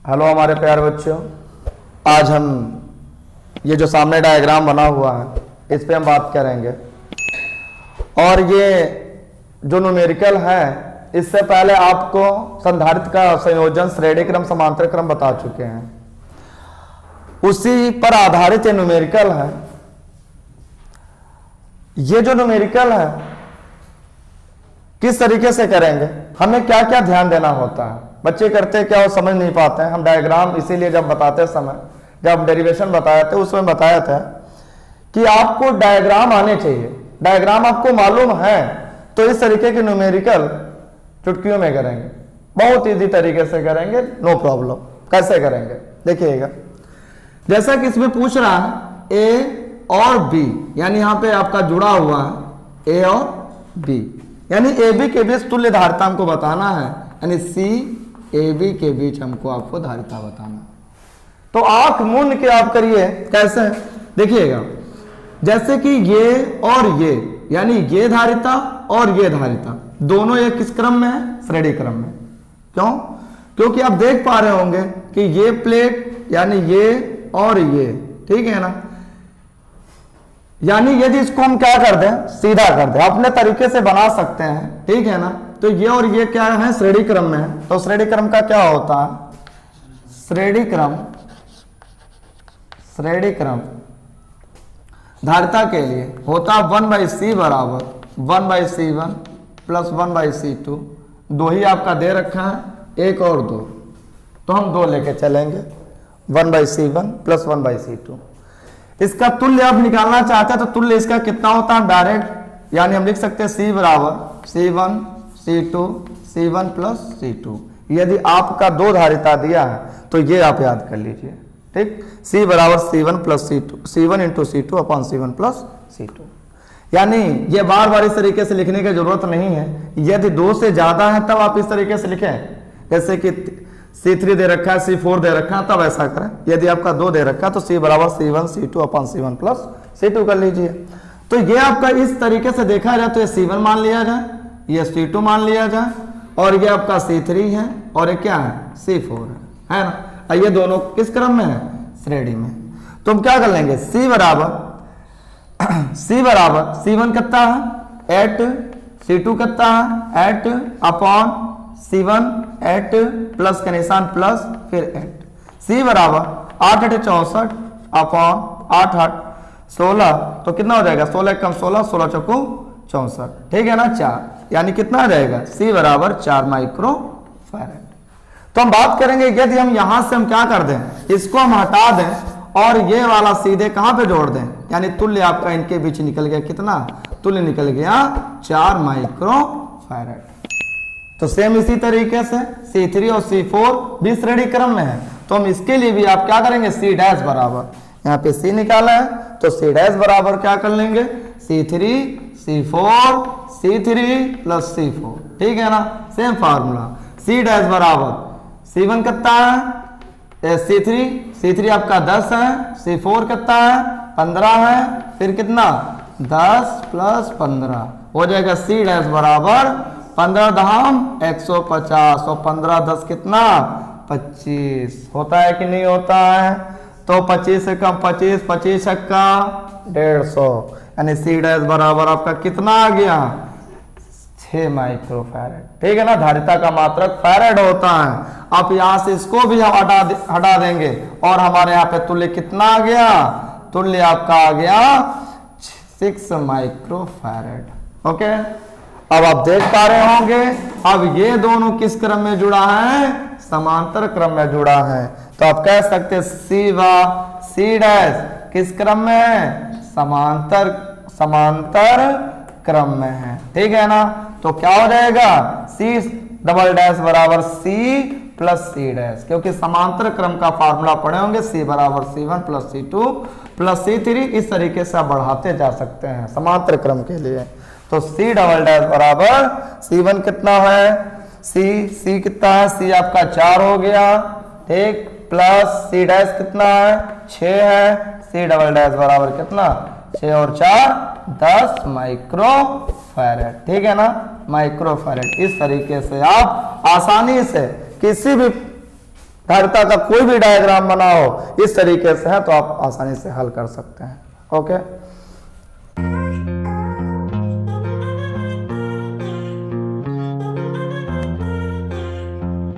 Hello हमारे प्यारे बच्चों, आज हम ये जो सामने डायग्राम बना हुआ है इस पे हम बात करेंगे। और ये जो न्यूमेरिकल है, इससे पहले आपको संधारित्र का संयोजन, श्रेणी क्रम, समांतर क्रम बता चुके हैं। उसी पर आधारित ये न्यूमेरिकल है। ये जो न्यूमेरिकल है किस तरीके से करेंगे, हमें क्या क्या ध्यान देना होता है। बच्चे करते क्या वो समझ नहीं पाते हैं। हम डायग्राम इसीलिए जब बताते समय, जब डेरिवेशन बताए थे उसमें बताया था कि आपको डायग्राम आने चाहिए। डायग्राम आपको मालूम है तो इस तरीके के न्यूमेरिकल चुटकियों में करेंगे, बहुत इजी तरीके से करेंगे, नो प्रॉब्लम। कैसे करेंगे देखिएगा। जैसा कि इसमें पूछ रहा है ए और बी, यानी यहां पे आपका जुड़ा हुआ है ए और बी, यानी ए बी के बीच तुल्य धारिता हमको बताना है, यानी सी ए बी के बीच हमको आपको धारिता बताना। तो आंख मूंद के आप करिए। कैसे देखिएगा, जैसे कि ये और ये, यानी ये धारिता और ये धारिता दोनों एक किस क्रम में है? श्रेणी क्रम में। क्यों? क्योंकि आप देख पा रहे होंगे कि ये प्लेट यानी ये और ये, ठीक है ना। यानी यदि इसको हम क्या कर दें, सीधा कर दें, अपने तरीके से बना सकते हैं, ठीक है ना। तो ये और ये क्या है? श्रेणी क्रम में है। तो श्रेणी क्रम का क्या होता है? श्रेणी क्रम धारिता के लिए होता 1/c बराबर 1/c1 प्लस 1/c2। दो ही आपका दे रखा है, एक और दो, तो हम दो लेके चलेंगे, 1/c1 प्लस 1/c2। इसका तुल्य आप निकालना चाहते हैं तो तुल्य इसका कितना होता है डायरेक्ट, यानी हम लिख सकते हैं c बराबर c1 c2 c1 plus c2। यदि आपका दो धारिता दिया है तो ये आप याद कर लीजिए, ठीक। c बराबर c1 plus c2, c1 into c2 upon c1 plus c2। यानी ये बार बार इस तरीके से लिखने की जरूरत नहीं है। यदि दो से ज्यादा है तब आप इस तरीके से लिखें, जैसे कि C3 दे रखा है, C4 दे रखा है, तब ऐसा करें। यदि आपका दो दे रखा है तो C बराबर C1 C2 upon C1 plus C2 कर लीजिए। तो ये आपका इस तरीके से देखा जाए तो ये C1 मान लिया जाए, ये C2 मान लिया जाए, और ये आपका C3 है और ये क्या है? C4 है ना। और ये दोनों किस क्रम में है? श्रेणी में। तो हम क्या कर लेंगे, C बराबर C1 कितना है 8, C2 कितना है 8 अपॉन C1 8 प्लस का निशान प्लस फिर 8। C बराबर 8 8 64 अपॉन 8 8 16, तो कितना हो जाएगा? 16 कम 16, 16 चौको 64, ठीक है ना, 4। यानी कितना आ जाएगा? C बराबर 4 माइक्रो फैराड। तो हम बात करेंगे यदि हम यहां से हम क्या कर दें, इसको हम हटा दें और ये वाला सीधे कहां पे जोड़ दें, यानी तुल्य आपका इनके बीच निकल गया कितना? तुल्य निकल गया 4 माइक्रो फैराड। तो सेम इसी तरीके से C3 और C4 भी श्रेणी क्रम में है। तो हम इसके लिए भी आप क्या करेंगे, C डैश बराबर, यहाँ पे C निकाला है तो C डैश बराबर क्या कर लेंगे, C3 C4 C3 plus C4, ठीक है ना, सेम फार्मूला। C डैश बराबर C1 कितना है C3 आपका 10 है, C4 कितना है 15 है, फिर कितना 10 प्लस 15 हो जाएगा C डैश बराबर 15 धाम 150 और 15 10 कितना 25 होता है कि नहीं होता है। तो 25 से कम 25, 25 का 150, यानी C डैश बराबर आपका कितना आ गया 6 माइक्रो फैराड, ठीक है ना। धारिता का मात्रक फैराड होता है। आप यहां से इसको भी हम हटा देंगे और हमारे यहाँ पे तुल्य कितना आ गया, तुल्य आपका आ गया 6 माइक्रो फैराड। ओके, अब आप देख पा रहे होंगे अब ये दोनों किस क्रम में जुड़ा है, समांतर क्रम में जुड़ा है। तो आप कह सकते C डैश किस क्रम में है, समांतर क्रम में है, ठीक है ना। तो क्या हो जाएगा C डबल डैश बराबर C प्लस C डैश, क्योंकि समांतर क्रम का फार्मूला पढ़े होंगे, C बराबर C1 plus C2 plus C3। इस तरीके से आप बढ़ाते जा सकते हैं समांतर क्रम के लिए। तो C डबल डैश बराबर C1 कितना है, C कितना है, C आपका 4 हो गया, ठीक, प्लस C डैश कितना है 6 है, C डबल डैश बराबर कितना 6 और 4 10 माइक्रो फैराड, ठीक है ना, माइक्रो फैराड। इस तरीके से आप आसानी से किसी भी धारिता का कोई भी डायग्राम बनाओ इस तरीके से है तो आप आसानी से हल कर सकते हैं। ओके।